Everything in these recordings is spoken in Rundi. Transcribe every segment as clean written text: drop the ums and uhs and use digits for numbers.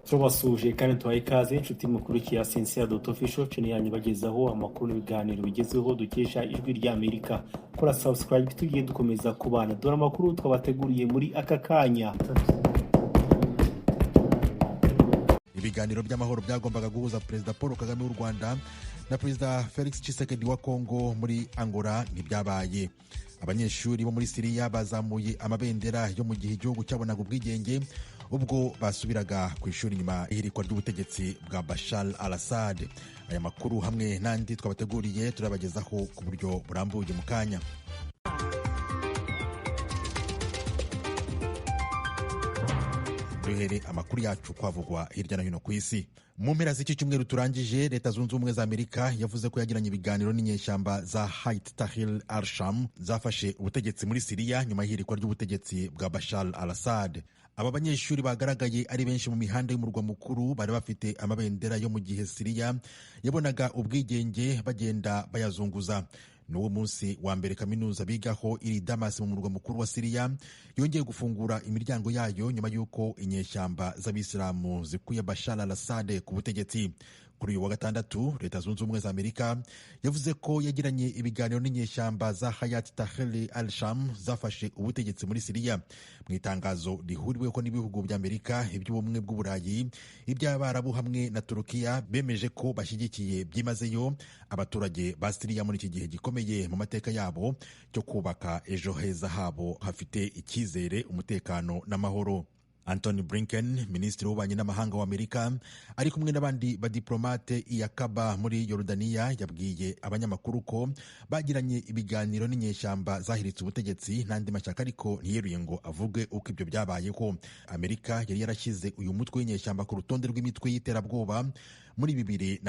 turabasuhuje kandi tubaha ikaze inshuti mukurikiye Sincere Official channel yanyu bagezaho amakuru n'ibiganiro bigezeho dukesha ijwi rya Amerika. Kora subscribe tugiye dukomeza kubana dore amakuru twabateguriye muri aka kanya. Ibiganiro by'amahoro byagombaga guhuza Perezida Paul Kagame w'u Rwanda na Perezida Felix Tshisekedi wa Kongo muri Angola ntibyabaye. Abanyeshuri bo muri Syria bazamuye amabendera yo mu gihe igihugu cyabonaga ubwigenge ubwo basubiraga ku ishuri nyuma y'ihirikwa ry'ubutegetsi bwa Bashar al-Assad. Aya makuru hamwe n'andi twabateguriye turabagezaho ku buryo burambuye mu kanya. Duhere amakuru yacu kwavugwa hirya no hino ku isi. Mu mpera z'iki cyumweru turangije, Leta Zunze Ubumwe za Amerika yavuze ko yagiranye ibiganiro n'inyeshyamba za Hayat Tahrir al-Sham zafashe ubutegetsi muri Syria nyuma y'ihirikwa ry'ubutegetsi bwa Bashar al-Assad. Aba banyeshuri bagaragaye ari benshi mu mihanda y'umurwa mukuru bari bafite amabendera yo mu gihe Syria yabonaga ubwigenge bagenda bayazunguza. N'uwo munsi wa mbere kaminuza bigaho iri Damas mu murwa mukuru wa Syria yongeye gufungura imiryango yayo nyuma y'uko inyeshyamba z'abisilamu zikuye Bashar al-Assad ku butegetsi. Kuri uyu wa gatandatu, Leta Zunze Ubumwe za Amerika yavuze ko yagiranye ibiganiro n'inyeshyamba za Hayat Tahrir al-Sham zafashe ubutegetsi muri Syria. Mu itangazo rihuriweho n'ibihugu bya Amerika, iby'ubumwe bw'Uburayi, iby'Abarabu hamwe na Turukiya bemeje ko bashyigikiye byimazeyo abaturage ba Syria muri iki gihe gikomeye mu mateka yabo cyo kubaka ejo heza habo hafite icyizere, umutekano n'amahoro. Antony Blinken, minisitiri w'ububanyi n'amahanga w'Amerika, ari kumwe n'abandi badiplomate i Akaba muri Yorodaniya, yabwiye abanyamakuru ko bagiranye ibiganiro n'inyeshyamba zahiritse ubutegetsi n'andi mashyaka, ariko ntiyeruye ngo avuge uko ibyo byabayeho. Amerika yari yarashyize uyu mutwe w'inyeshyamba ku rutonde rw'imitwe y'iterabwoba muri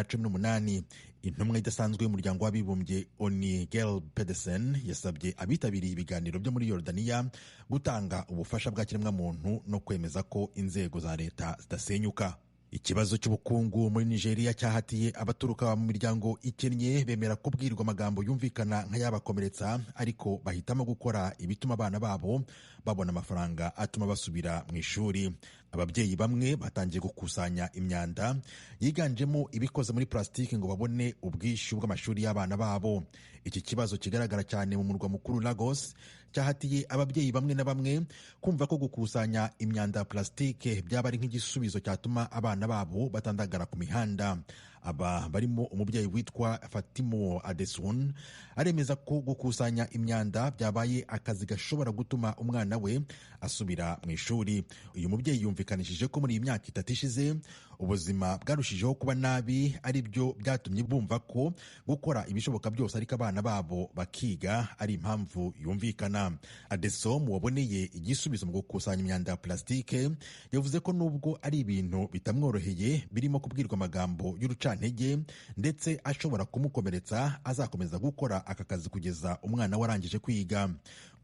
2018. Intumwa idasanzwe y'umuryango w'abibumbye Oni Gel Pedersen yasabye abitabiriye ibiganiro byo muri Yorodaniya gutanga ubufasha bwa kiremwamuntu no kwemeza ko inzego za leta zidasenyuka. Ikibazo cy'ubukungu muri Nigeria cyahatiye abaturuka mu miryango ikennye bemera kubwirwa amagambo yumvikana nk'ayabakomeretsa, ariko bahitamo gukora ibituma abana babo babona amafaranga atuma basubira mu ishuri. Ababyeyi bamwe batangiye gukusanya imyanda yiganjemo ibikoze muri plastiki ngo babone ubwishyu bw'amashuri y'abana babo. Iki kibazo kigaragara cyane mu murwa mukuru Lagos cyahatiye ababyeyi bamwe na bamwe kumva ko gukusanya imyanda ya plastike byaba ari nk'igisubizo cyatuma abana babo batandagara ku mihanda. Aba barimo umubyeyi witwa Fatimo Adesun aremeza ko gukusanya imyanda byabaye akazi gashobora gutuma umwana we asubira mu ishuri. Uyu mubyeyi yumvikanishije ko muri iyi myaka 3 ishize ubuzima bwarushijeho kuba nabi, ari byo byatumye bumva ko gukora ibishoboka byose ariko abana babo bakiga ari impamvu yumvikana. Adesom waboneye igisubizo mu gukusanya imyanda ya plastike yavuze ko nubwo ari ibintu bitamworoheye birimo kubwirwa amagambo y'urucantege ndetse ashobora kumukomeretsa, azakomeza gukora aka kazi kugeza umwana warangije kwiga.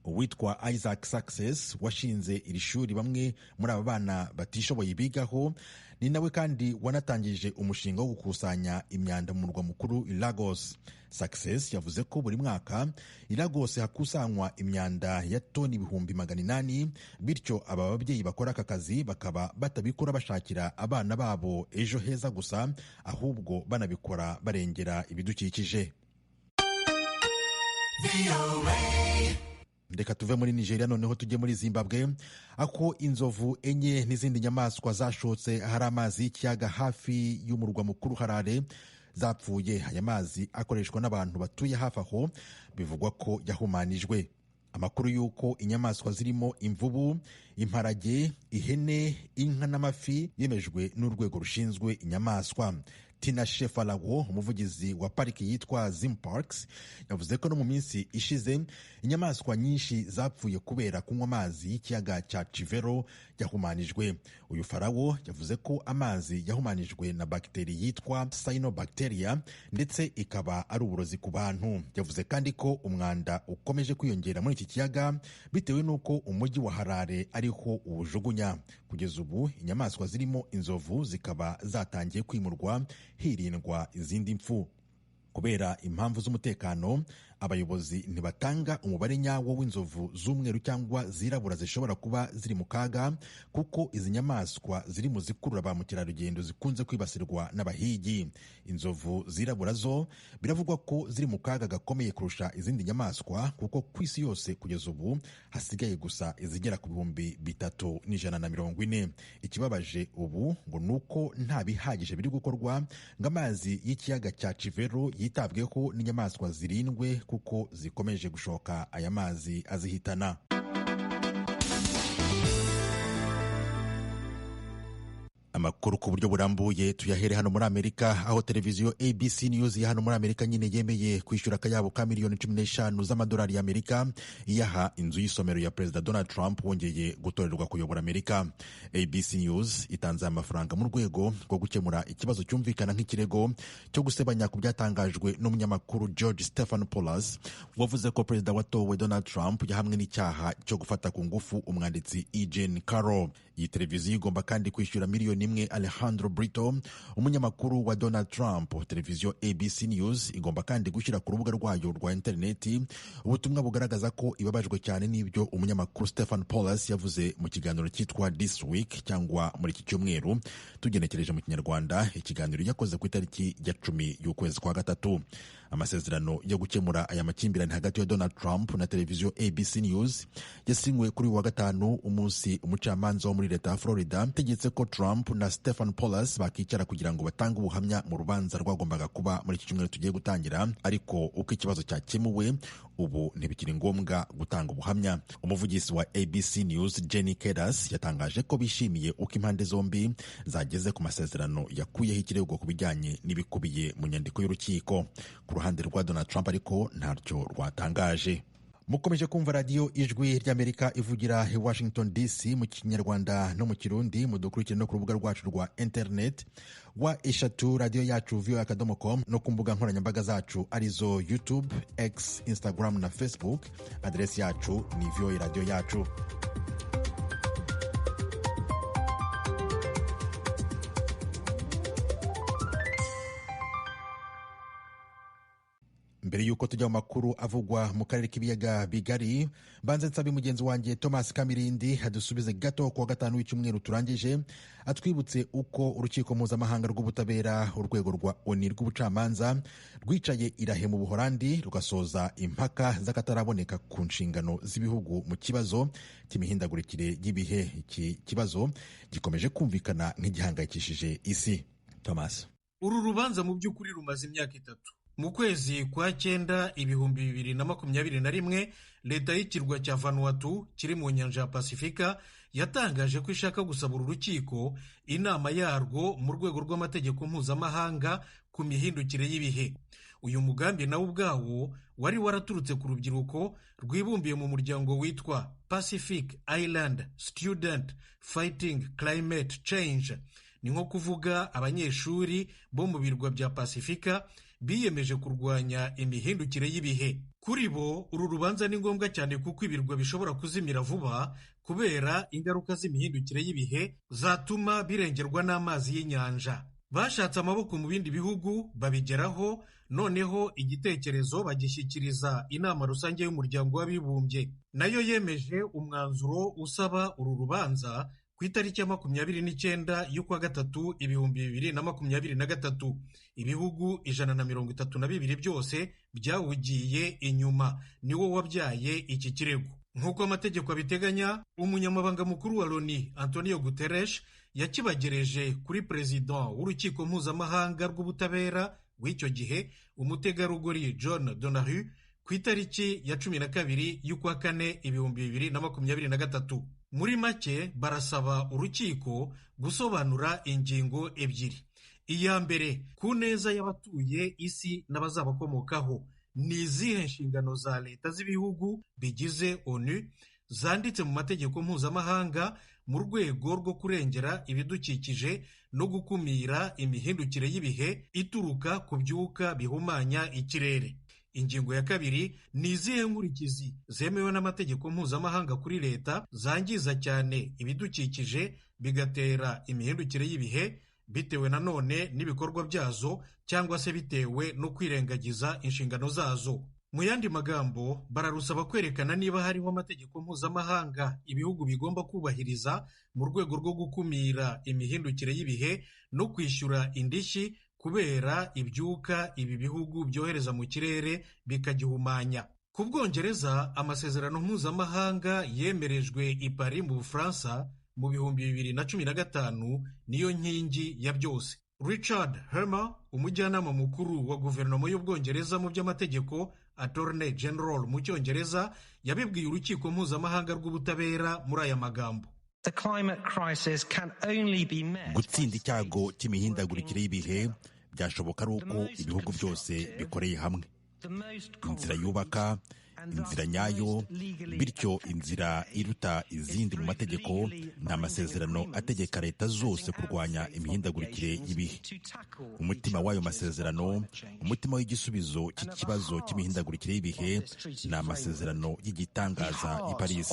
Uwitwa Isaac Success washinze iri shuri bamwe muri aba bana batishoboye bigaho, ni nawe kandi wanatangije umushinga wo gukusanya imyanda mu murwa mukuru Lagos. Success yavuze ko buri mwaka i Lagos hakusanywa imyanda ya toni 800,000, bityo aba babyeyi bakora aka kazi bakaba batabikora bashakira abana babo ejo heza gusa, ahubwo banabikora barengera ibidukikije. Reka tuve muri Nigeria noneho tujye muri Zimbabwe, ako inzovu enye n'izindi nyamaswa zashotse hari amazi y'ikiyaga hafi y'umurwa mukuru Harare zapfuye. Aya mazi akoreshwa n'abantu batuye hafi aho, bivugwa ko yahumanijwe. Amakuru y'uko inyamaswa zirimo imvubu, imparage, ihene, inka n'amafi yemejwe n'urwego rushinzwe inyamaswa. Tina Shefalago, umuvugizi wa pariki yitwa Zim Parks, yavuze ko no mu minsi ishize inyamaswa nyinshi zapfuye kubera kunywa amazi y'ikiyaga cya Chivero yahumanijwe. Uyu Farawo yavuze ko amazi yahumanijwe na bagiteri yitwa Cyanobacteria ndetse ikaba ari uburozi ku bantu. Yavuze kandi ko umwanda ukomeje kwiyongera muri iki kiyaga bitewe n'uko umujyi wa Harare ariho uwujugunya. Kugeza ubu inyamaswa zirimo inzovu zikaba zatangiye kwimurwa hirindwa izindi mfu. Kubera impamvu z'umutekano, abayobozi ntibatanga umubare nyawo w'inzovu z'umweru cyangwa zirabura zishobora kuba ziri mu kaga, kuko izi nyamaswa ziri mu zikurura ba mukerarugendo zikunze kwibasirwa n'abahigi. Inzovu zirabura zo biravugwa ko ziri mu kaga gakomeye kurusha izindi nyamaswa, kuko ku isi yose kugeza ubu hasigaye gusa izigera ku 3,140. Ikibabaje ubu ngo nuko nta bihagije biri gukorwa ngo amazi y'ikiyaga cya Chivero yitabweho n'inyamaswa zirindwe, kuko zikomeje gushoka aya mazi azihitana. Amakuru ku buryo burambuye tuyahere hano muri Amerika, aho televiziyo ABC News ya hano muri Amerika nyine yemeye kwishyura akayabo ka miliyoni 15 z'amadolari y'Amerika iyaha inzu y'isomero ya Perezida Donald Trump wongeye gutorerwa kuyobora Amerika. ABC News itanze amafaranga mu rwego rwo gukemura ikibazo cyumvikana nk'ikirego cyo gusebanya ku byatangajwe n'umunyamakuru George Stephanopoulos wavuze ko Perezida watowe Donald Trump yahamwe n'icyaha cyo gufata ku ngufu umwanditsi E. Jean Carroll. Iyi televiziyo igomba kandi kwishyura miliyoni imwe Alejandro Brito, umunyamakuru wa Donald Trump. Televiziyo ABC News igomba kandi gushyira ku rubuga rwayo rwa interineti ubutumwa bugaragaza ko ibabajwe cyane n'ibyo umunyamakuru Stephanopoulos yavuze mu kiganiro cyitwa This Week, cyangwa muri iki cyumweru tugenekereje mu Kinyarwanda, ikiganiro yakoze ku itariki ya 10 y'ukwezi kwa gatatu. Amasezerano yo gukemura aya makimbirane hagati ya Donald Trump na televiziyo ABC News yasinywe kuri wa gatanu, umunsi umucamanza wo muri leta ya Florida tegetse ko Trump na Stephanopoulos bakicara kugira ngo batange ubuhamya mu rubanza rwagombaga kuba muri iki cyumweru tugiye gutangira, ariko uko ikibazo cyakemuwe ubu ntibikiri ngombwa gutanga ubuhamya. Umuvugizi wa ABC News Jenny Kedas yatangaje ko bishimiye uko impande zombi zageze ku masezerano yakuyeho ikirego ku bijyanye n'ibikubiye mu nyandiko y'urukiko. Ku ruhande rwa Donald Trump ariko ntaryo rwatangaje. Mukomeje kumva radiyo ijwi ry'Amerika ivugira i Washington DC mu Kinyarwanda no mu Kirundi. Mudukurikire no ku rubuga rwacu rwa internet wa eshatu radiyo yacu voa.com no ku mbuga nkoranyambaga zacu arizo YouTube, X, Instagram na Facebook. Aderesi yacu ni voa radiyo yacu. Mbere yuko tujya mu makuru avugwa mu karere k'ibiyaga bigari, banze nsabe mugenzi wanjye Thomas Kamirindi adusubize gato ku wa gatanu w'icyumweru turangije, atwibutse uko urukiko mpuzamahanga rw'ubutabera urwego rwa ONU rw'ubucamanza rwicaye irahe mu Buholandi rugasoza impaka z'akataraboneka ku nshingano z'ibihugu mu kibazo cy'imihindagurikire y'ibihe. Iki kibazo gikomeje kumvikana nk'igihangayikishije isi. Thomas, uru rubanza mu by'ukuri rumaze imyaka 3. Mu kwezi kwa 9 2021, leta y'ikirwa cya Vanuatu kiri mu nyanja ya Pasifika yatangaje ko ishaka gusaba uru rukiko inama yarwo mu rwego rw'amategeko mpuzamahanga ku mihindukire y'ibihe. Uyu mugambi nawo ubwawo wari waraturutse ku rubyiruko rwibumbiye mu muryango witwa Pacific Island Student Fighting Climate Change. Ni nko kuvuga abanyeshuri bo mu birwa bya Pasifika biyemeje kurwanya imihindukire y'ibihe. Kuri bo uru rubanza ni ngombwa cyane kuko ibirwa bishobora kuzimira vuba kubera ingaruka z'imihindukire y'ibihe zatuma birengerwa n'amazi y'inyanja. Bashatse amaboko mu bindi bihugu babigeraho, noneho igitekerezo bagishyikiriza inama rusange y'umuryango w'abibumbye, nayo yemeje umwanzuro usaba uru rubanza ku itariki ya 29 y'ukwa gatatu 2023. Ibihugu 132 byose byawugiye inyuma, niwo wabyaye iki kirego. Nk'uko amategeko abiteganya, umunyamabanga mukuru wa Loni Antonio Guterres yakibagereje kuri perezida w'urukiko mpuzamahanga rw'ubutabera w'icyo gihe, umutegarugori John Donohue, ku itariki ya 12 y'ukwa kane 2023. Muri make barasaba urukiko gusobanura ingingo ebyiri. Iya mbere, ku neza y'abatuye isi n'abazabakomokaho, ni izihe nshingano za leta z'ibihugu bigize ONU zanditse mu mategeko mpuzamahanga mu rwego rwo kurengera ibidukikije no gukumira imihindukire y'ibihe ituruka ku byuka bihumanya ikirere. Ingingo ya kabiri, ni izihe nkurikizi zemewe n'amategeko mpuzamahanga kuri leta zangiza cyane ibidukikije bigatera imihindukire y'ibihe, bitewe nanone n'ibikorwa byazo cyangwa se bitewe no kwirengagiza inshingano zazo. Mu yandi magambo, bararusaba kwerekana niba hariho amategeko mpuzamahanga ibihugu bigomba kubahiriza mu rwego rwo gukumira imihindukire y'ibihe no kwishyura indishyi kubera ibyuka ibi bihugu byohereza mu kirere bikagihumanya. Ku Bwongereza, amasezerano mpuzamahanga yemerejwe i Paris mu Bufaransa mu 2015 niyo nkingi ya byose. Richard Hermer, umujyanama mukuru wa guverinoma y'Ubwongereza mu by'amategeko, Attorney General mu Cyongereza, yabibwiye urukiko mpuzamahanga rw'ubutabera muri aya magambo: gutsinda icyago cy'imihindagurikire y'ibihe byashoboka ari uko ibihugu byose bikoreye hamwe. Inzira yubaka, inzira nyayo, bityo inzira iruta izindi mu mategeko ni amasezerano ategeka leta zose kurwanya imihindagurikire y'ibihe. Umutima w'ayo masezerano, umutima w'igisubizo cy'ikibazo cy'imihindagurikire y'ibihe, ni amasezerano y'igitangaza i Paris.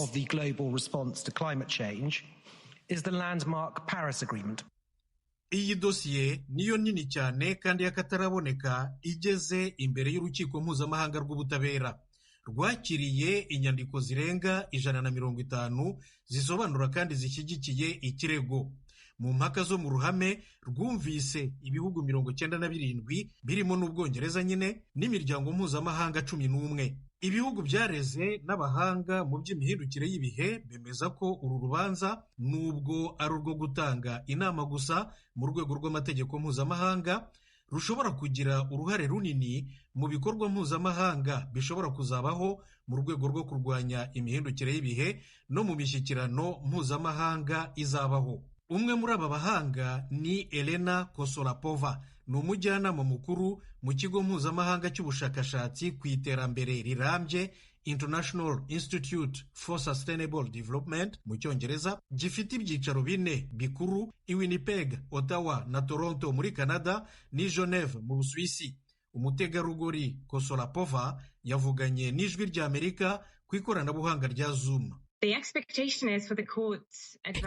Iyi dosiye niyo nini cyane kandi y'akataraboneka igeze imbere y'urukiko mpuzamahanga rw'ubutabera. Rwakiriye inyandiko zirenga 150 zisobanura kandi zishyigikiye ikirego. Mu mpaka zo mu ruhame rwumvise ibihugu 97 birimo n'Ubwongereza nyine n'imiryango mpuzamahanga 11. Ibihugu byareze n'abahanga mu by'imihindukire y'ibihe bemeza ko uru rubanza nubwo ari urwo gutanga inama gusa mu rwego rw'amategeko mpuzamahanga, rushobora kugira uruhare runini mu bikorwa mpuzamahanga bishobora kuzabaho mu rwego rwo kurwanya imihindukire y'ibihe no mu mishyikirano mpuzamahanga izabaho. Umwe muri aba bahanga ni Elena Kosolapova, ni umujyanama mukuru mu kigo mpuzamahanga cy'ubushakashatsi ku iterambere rirambye International Institute for Sustainable Development mu Cyongereza, gifite ibyicaro 4 bikuru i Winnipeg, Ottawa na Toronto muri Canada ni Geneve mu Busuwisi. Umutegarugori Kosolapova yavuganye n'Ijwi ry'Amerika ku ikoranabuhanga rya Zoom.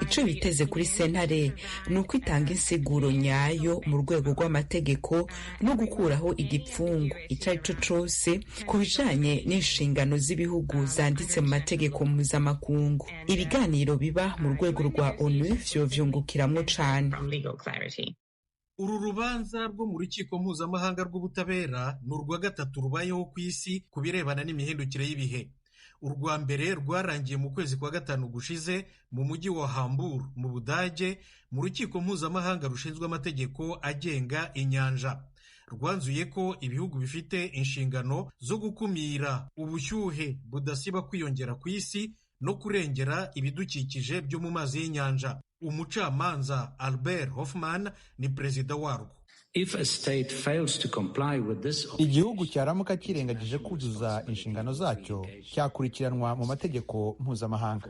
Icyo biteze kuri sentare ni uko itanga insiguro nyayo mu rwego rw'amategeko no gukuraho igipfungu icyo ari cyo cyose ku bijanye n'inshingano z'ibihugu zanditse mu mategeko mpuzamakungu. Ibiganiro biba mu rwego rwa ONU vyovyungukiramwo cane. Uru rubanza rwo mu rukiko mpuzamahanga rw'ubutabera ni urwa gatatu rubayeho ku isi ku birebana n'imihindukire y'ibihe. Urwa mbere rwarangiye mu kwezi kwa gatanu gushize mu mujyi wa Hamburg mu Budage mu rukiko mpuzamahanga rushinzwe amategeko agenga inyanja. Rwanzuye ko ibihugu bifite inshingano zo gukumira ubushyuhe budasiba kwiyongera ku isi no kurengera ibidukikije byo mu mazi y'inyanja. Umucamanza Albert Hoffman ni perezida warwo. Igihugu cyaramuka kirengagije kuzuza inshingano zacyo cyakurikiranwa mu mategeko mpuzamahanga.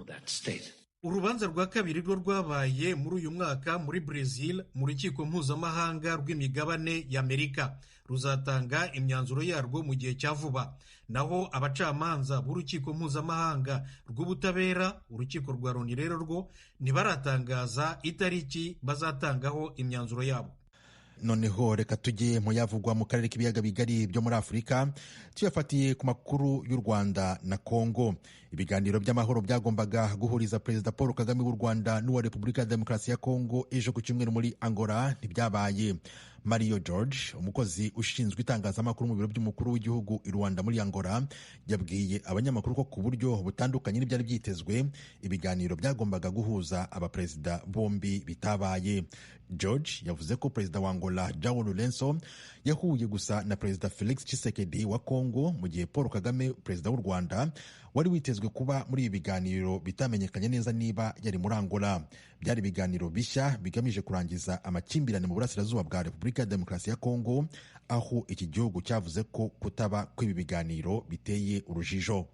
Urubanza rwa kabiri rwo rwabaye muri uyu mwaka muri Brazil mu rukiko mpuzamahanga rw'imigabane y'Amerika. Ruzatanga imyanzuro yarwo mu gihe cya vuba. Naho abacamanza b'urukiko mpuzamahanga rw'ubutabera, urukiko rwa Loni rero rwo ntibaratangaza itariki bazatangaho imyanzuro yabo. Noneho reka tujye mu yavugwa mu karere k'ibiyaga bigari byo muri Afurika, tuyafatiye ku makuru y'u Rwanda na Kongo. Ibiganiro by'amahoro byagombaga guhuriza Perezida Paul Kagame w'u Rwanda n'uwa Repubulika ya Demokarasi ya Kongo ejo ku cyumweru muri Angola ntibyabaye. Mario George, umukozi ushinzwe itangazamakuru mu biro by'umukuru w'igihugu i Rwanda muri Angola, yabwiye abanyamakuru ko ku buryo butandukanye n'ibyari byitezwe ibiganiro byagombaga guhuza abaperezida bombi bitabaye. George yavuze ko perezida wa Angola João Lourenço yahuye gusa na perezida Felix Tshisekedi wa Kongo, mu gihe Paul Kagame perezida w'u Rwanda wari witezwe kuba muri ibi biganiro bitamenyekanye neza niba yari muri Angola. Byari ibiganiro bishya bigamije kurangiza amakimbirane mu burasirazuba bwa Repubulika ya Demokarasi ya Kongo, aho iki gihugu cyavuze ko kutaba kw'ibi biganiro biteye urujijo.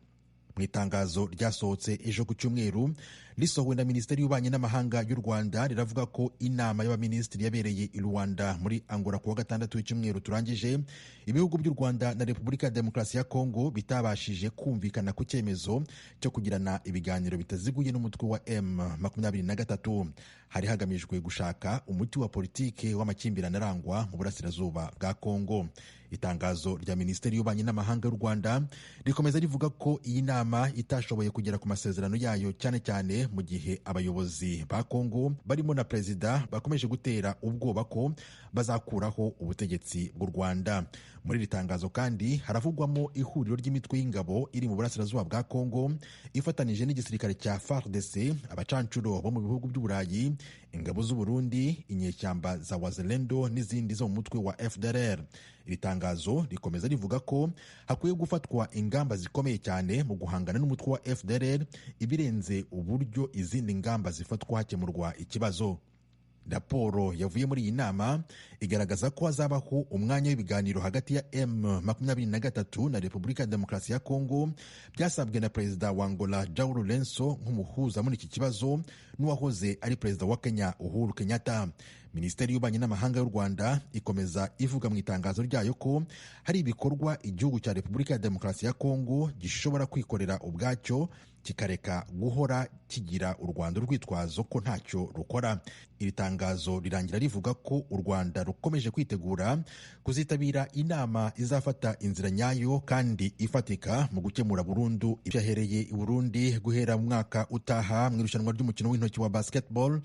Mu itangazo ryasohotse ejo ku cyumweru risohowe na Minisiteri y'Ububanyi n'Amahanga y'u Rwanda, riravuga ko inama y'abaminisitiri yabereye i Rwanda muri Angola kuwa gatandatu w'icyumweru turangije, ibihugu by'u Rwanda na Repubulika ya Demokarasi ya Kongo bitabashije kumvikana ku cyemezo cyo kugirana ibiganiro bitaziguye n'umutwe wa M23. Hari hagamijwe gushaka umuti wa politike w'amakimbirane arangwa mu burasirazuba bwa Kongo. Itangazo rya Minisiteri y'Ububanyi n'Amahanga y'u Rwanda rikomeza rivuga ko iyi nama itashoboye kugera ku masezerano yayo, cyane cyane mu gihe abayobozi ba Kongo barimo na perezida bakomeje gutera ubwoba ko bazakuraho ubutegetsi bw'u Rwanda. Muri iri tangazo kandi haravugwamo ihuriro ry'imitwe y'ingabo iri mu burasirazuba bwa Kongo ifatanije n'igisirikare cya FARDC, abacancuro bo mu bihugu by'Uburayi, ingabo z'u Burundi, inyeshyamba za Wazalendo n'izindi zo mu mutwe wa FDLR. Iri tangazo rikomeza rivuga ko hakwiye gufatwa ingamba zikomeye cyane mu guhangana n'umutwe wa FDLR, ibirenze uburyo izindi ngamba zifatwa hakemurwa ikibazo. Raporo yavuye muri iyi nama igaragaza ko hazabaho umwanya w'ibiganiro hagati ya M23 na Repubulika ya Demokarasi ya Kongo, byasabwe na perezida wa Angola João Lourenço nk'umuhuza muri iki kibazo n'uwahoze ari perezida wa Kenya Uhuru Kenyatta. Minisiteri y'Ububanyi n'Amahanga y'u Rwanda ikomeza ivuga mu itangazo ryayo ko hari ibikorwa igihugu cya Repubulika ya Demokarasi ya Kongo gishobora kwikorera ubwacyo kikareka guhora kigira u Rwanda urwitwazo ko ntacyo rukora. Iri tangazo rirangira rivuga ko u Rwanda rukomeje kwitegura kuzitabira inama izafata inzira nyayo kandi ifatika mu gukemura burundu ibyahereye i Burundi guhera mu mwaka utaha mu irushanwa ry'umukino w'intoki wa basketball.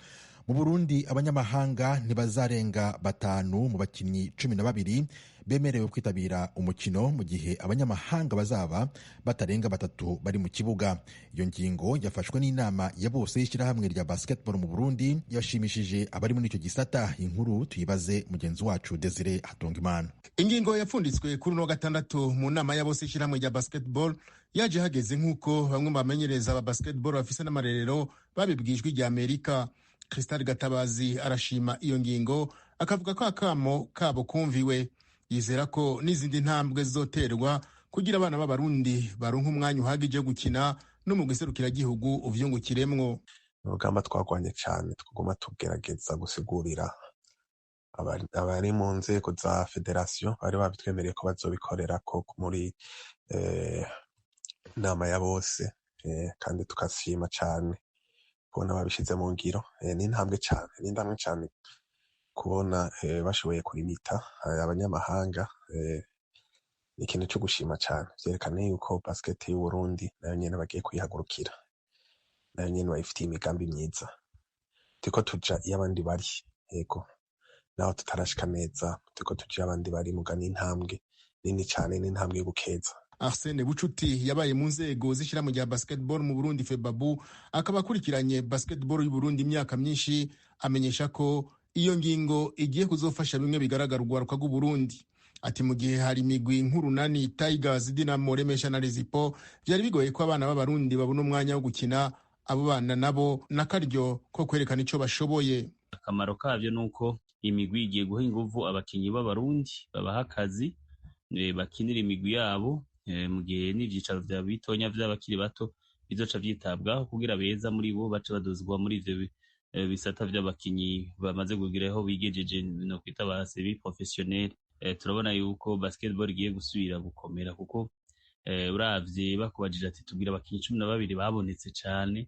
Mu Burundi abanyamahanga ntibazarenga 5 mu bakinnyi 12 bemerewe kwitabira umukino, mu gihe abanyamahanga bazaba batarenga 3 bari mu kibuga. Iyo ngingo yafashwe n'inama ya bose y'ishyirahamwe rya basketball mu Burundi, yashimishije abari muri icyo gisata. Inkuru tuyibaze mugenzi wacu Desire Hatungimana. Ingingo yapfunditswe kuri no gatandatu mu nama ya bose y'ishyirahamwe rya basketball yaje hageze nk'uko bamwe mu bamenyereza ba basketball bafise n'amarerero babibwijwe rya Amerika. Crystal Gatabazi arashima iyo ngingo, akavuga ko akamo kabo kumviwe. Yizera ko n'izindi ntambwe zizoterwa kugira abana b'Abarundi baronka umwanya uhagije wo gukina no mu giserukiragihugu uvyungukiremwo. Urugamba twagwanye cyane, tuguma tugerageza gusigurira abari mu nzego za federasiyo bari babitwemereye ko bazobikorera ko muri nama ya bose, kandi tukashima cyane kubona babishize mu ngiro. Ni intambwe cyane kubona bashoboye kurimita abanyamahanga. Ni ikintu cyo gushima cyane, byerekana yuko basket y'u Burundi nayo nyene bagiye kwihagurukira, nayo nyene bayifitiye imigambi myiza. Turiko tuja iyo abandi bari, yego naho tutarashika neza, turiko tuja abandi bari, mugani intambwe nini cyane, n'intambwe yo gukeza. Arsene Bucuti yabaye mu nzego z'ishyirahamwe rya basketball mu Burundi FEBABU, akaba akurikiranye basketball y'u Burundi imyaka myinshi, amenyesha ko iyo ngingo igiye kuzofasha bimwe bigaragara urwaruka rw'u Burundi. Ati mu gihe hari imigwi nk'Urunani, Tigers, Dinamo, Remesha na Rezipo byari bigoye ko abana b'Abarundi babona umwanya wo gukina, abo bana nabo n'akaryo ko kwerekana ico bashoboye. Akamaro kavyo nuko imigwi igiye guha inguvu abakinyi b'Abarundi, babaha akazi bakinira imigwi yabo, mu gihe n'ivyicaro vya bitonya vy'abakiri bato bizoca vyitabwaho kugira beza muri bo bace badozwa muri ivyo bisata vy'abakinyi bamaze kugiraho bigejeje no kwita ba semi professionnel. Turabona yuko basketball igiye gusubira gukomera, kuko uravye bakubajije ati tubwira abakinyi 12 babonetse cyane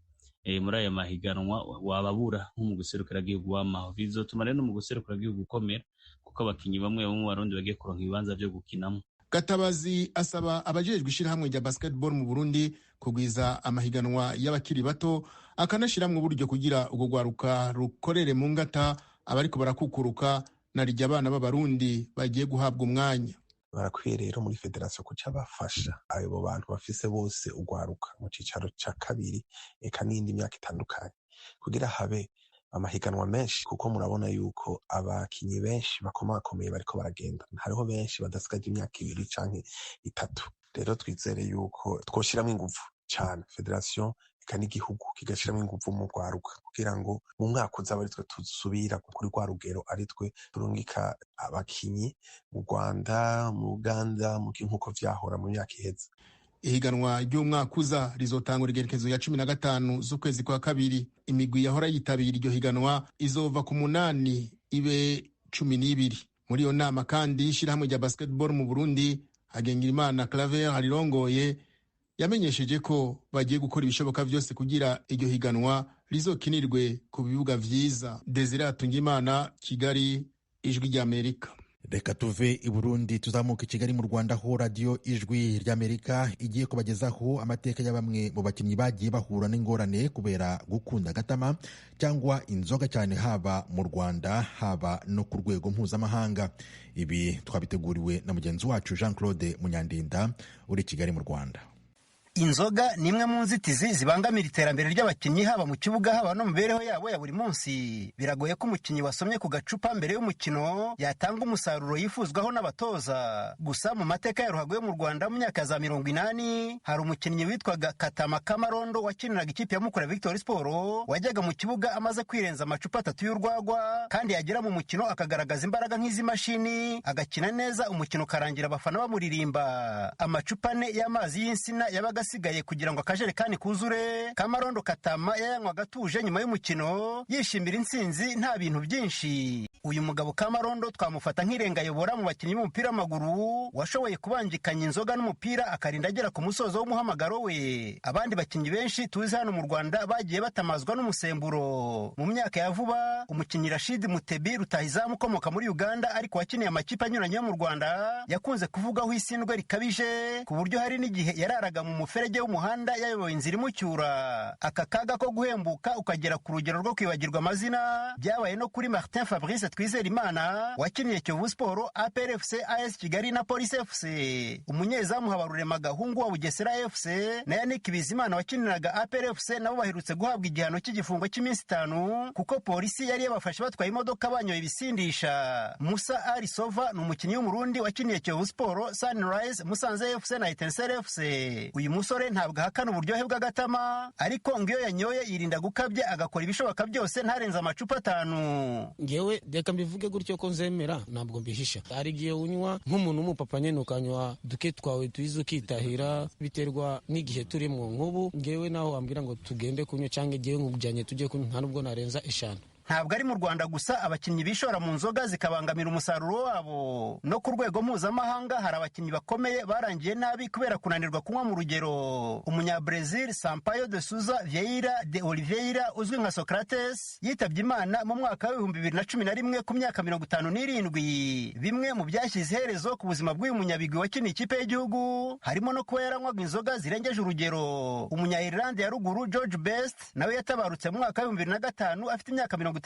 muri aya mahiganwa, wababura nko mu guserukiragihugu w'amaho. Bizotuma rero mu guserukiragihugu gukomera, kuko abakinyi bamwe mu Barundi bagiye kuronka ibibanza vyo gukinamo. Gatabazi asaba abajejwe ishirahamwe rya basketball mu Burundi kugwiza amahiganwa y'abakiri bato, akanashiramwe uburyo kugira ugo gwaruka rukorere mu ngata abariko barakukuruka na rijya abana b'Abarundi bagiye guhabwa umwanya. Barakwiye rero muri federasiyo kuca bafasha abo bantu bafise bose ugwaruka mu cicaro ca kabiri, eka n'indi myaka itandukanye, kugira habe amahiganwa menshi, kuko murabona yuko abakinyi benshi bakomakomeye bariko baragenda, hariho benshi badasigaje imyaka 2 canke 3. Rero twizere yuko twoshiramo ingufu cyane, federasiyo eka n'igihugu kigashiramo ingufu mu gwaruka, kugira ngo mu mwaka uzaba ari twe tuzusubira kuri rwa rugero, ari twe turungika abakinyi mu Rwanda, mu Uganda, mu nkuko vyahora mu myaka iheze. Ihiganwa ry'umwaka uza rizotangura igerekezo ya 15 z'ukwezi kwa kabiri. Imigwi yahora yitabira iryo higanwa izova ku 8 ibe 12. Muri iyo nama kandi ishirahamwe rya basketball mu Burundi, Hagengirimana Claver harirongoye, yamenyesheje ko bagiye gukora ibishoboka vyose kugira iryo higanwa rizokinirwe ku bibuga vyiza. Desire Hatungimana, Kigali, Ijwi rya Amerika. Reka tuve i Burundi tuzamuka i Kigali mu Rwanda, aho radiyo Ijwi ry'Amerika igiye kubagezaho amateka ya bamwe mu bakinnyi bagiye bahura n'ingorane kubera gukunda agatama cyangwa inzoga cyane, haba mu Rwanda haba no ku rwego mpuzamahanga. Ibi twabiteguriwe na mugenzi wacu Jean Claude Munyandinda uri Kigali mu Rwanda. Inzoga ni imwe mu nzitizi zibangamira iterambere ry'abakinnyi, haba mu kibuga haba no mu mibereho yabo ya buri munsi. Biragoye ko umukinnyi wasomye ku gacupa mbere y'umukino yatanga umusaruro yifuzwaho n'abatoza. Gusa mu mateka ya ruhago yo mu Rwanda mu myaka ya za 80 hari umukinnyi witwaga Katama Kamarondo wakiniraga ikipe ya Mukura Victory Sport, wajyaga mu kibuga amaze kwirenza amacupa 3 y'urwagwa, kandi yagera mu mukino akagaragaza imbaraga nk'iz'imashini, agakina neza, umukino karangira abafana bamuririmba. Amacupa 4 y'amazi y'insina yabaga asigaye kugira ngo akajerekani kuzure. Kamarondo Katama yayanywaga atuje nyuma y'umukino, yishimira intsinzi nta bintu byinshi. Uyu mugabo Kamarondo twamufata nk'irengayobora mu bakinnyi b'umupira w'amaguru washoboye kubangikanya inzoga n'umupira akarinda agera ku musozo w'umuhamagaro we. Abandi bakinnyi benshi tuzi hano mu Rwanda bagiye batamazwa n'umusemburo. Mu myaka ya vuba umukinnyi Rashid Mutebi rutahizamu ukomoka muri Uganda ariko wakiniye amakipe anyuranye yo mu Rwanda yakunze kuvugaho isindwe rikabije ku buryo hari n'igihe yararaga mu muferege w'umuhanda yayoboye inzira imucyura. Aka kaga ko guhembuka ukagera ku rugero rwo kwibagirwa amazina byabaye no kuri Martin Fabrice Twizerimana wakiniye Kiyovu Sport, APR FC, AS Kigali na Police FC. Umunyezamu Habarurema Gahungu wa Bugesera FC na Yannick Bizimana wakiniraga APR FC nabo baherutse guhabwa igihano cy'igifungo cy'iminsi 5 kuko polisi yari yabafashe batwaye imodoka banyoye ibisindisha. Musa Ali Sova ni umukinnyi w'umurundi wakiniye Kiyovu Sport, Sunrise, Musanze FC na Etincelle FC. Uyu musore ntabwo ahakana uburyohe bw'agatama, ariko ngiyo yanyoye yirinda gukabya agakora ibishoboka byose ntarenza amacupa 5. Ngewe reka mbivuge gutyo ko nzemera, ntabwo mbihisha. Ari gihe unywa nk'umuntu w'umupapa nyene ukanywa duke twawe tuizo kitahira, biterwa n'igihe turimo. Nk'ubu ngewe naho wambwira ngo tugende kunywa cyangwa ngewe nkujanye tujye kunywa, nta nubwo narenza 5. Ntabwo ari mu Rwanda gusa abakinnyi bishora mu nzoga zikabangamira umusaruro wabo. No ku rwego mpuzamahanga hari abakinnyi bakomeye barangiye nabi kubera kunanirwa kunywa mu rugero. Umunyabrazil Sampaio de Souza Vieira de Oliveira uzwi nka Socrates yitabye Imana mu mwaka wa 2011 ku myaka 57. Bimwe mu byashyize iherezo ku buzima bw'uyu munyabigwi wakiniye ikipe y'igihugu harimo no kuba yaranywaga inzoga zirengeje urugero. Umunya-Irlande ya ruguru George Best nawe yatabarutse mu mwaka wa 2005 afite imyaka 59.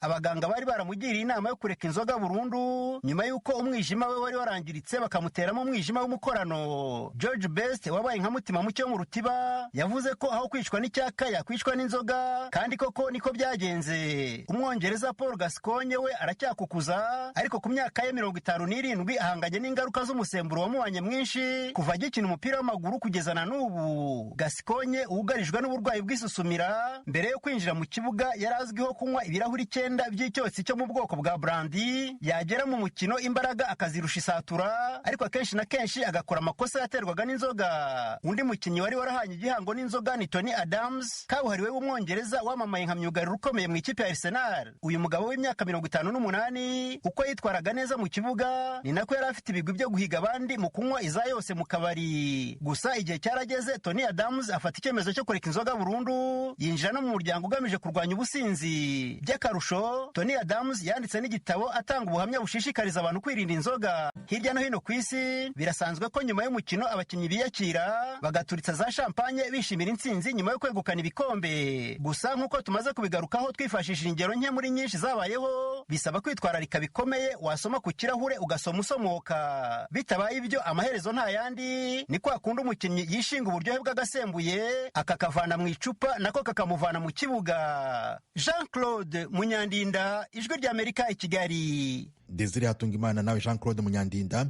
Abaganga bari baramugiriye inama yo kureka inzoga burundu nyuma y'uko umwijima we wari warangiritse bakamuteramo umwijima w'umukorano. George Best wabaye nka mutima muke mu rutiba yavuze ko aho kwicwa n'icyaka yakwicwa n'inzoga, kandi koko niko byagenze. Umwongereza Paul Gascoigne we aracyakukuza, ariko ku myaka ye 57 ahanganye n'ingaruka z'umusemburo wamubanye mwinshi kuva agikina umupira w'amaguru kugeza na n'ubu. Gascoigne ugarijwe n'uburwayi bw'isusumira mbere yo kwinjira mu kibuga azwiho kunywa ibirahuri 9 by'icyotsi cyo mu bwoko bwa brandy, yagera mu mukino imbaraga akazirusha isatura, ariko akenshi na kenshi agakora amakosa yaterwaga n'inzoga. Undi mukinnyi wari warahanye igihango n'inzoga ni Tony Adams, kabuhariwe w'umwongereza wamamaye nka myugariro ukomeye mu ikipe ya Arsenal. Uyu mugabo w'imyaka 58 uko yitwaraga neza mu kibuga ni nako yari afite ibigwi byo guhiga abandi mu kunywa iza yose mu kabari. Gusa igihe cyarageze Tony Adams afata icyemezo cyo kureka inzoga burundu, yinjira no mu muryango ugamije kurwanya ubusinzi. By'akarusho Tony Adams yanditse n'igitabo atanga ubuhamya bushishikariza abantu kwirinda inzoga. Hirya no hino ku isi birasanzwe ko nyuma y'umukino abakinnyi biyakira bagaturitsa za champagne bishimira intsinzi nyuma yo kwegukana ibikombe. Gusa nk'uko tumaze kubigarukaho twifashishije ingero nke muri nyinshi zabayeho, bisaba kwitwararika bikomeye. Wasoma ku kirahure ugasoma usomoka, bitabaye ibyo amaherezo nta yandi ni kwa kundi umukinnyi yishinga uburyohe bw'agasembuye akakavana mu icupa nako kakamuvana mu kibuga. Jean Claude Munyandinda, Ijwi ry'Amerika i Kigali. Desire Hatungimana nawe Jean Claude Munyandinda,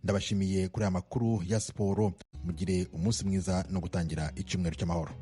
ndabashimiye kuri aya makuru ya siporo. Mugire umunsi mwiza no gutangira icyumweru cy'amahoro.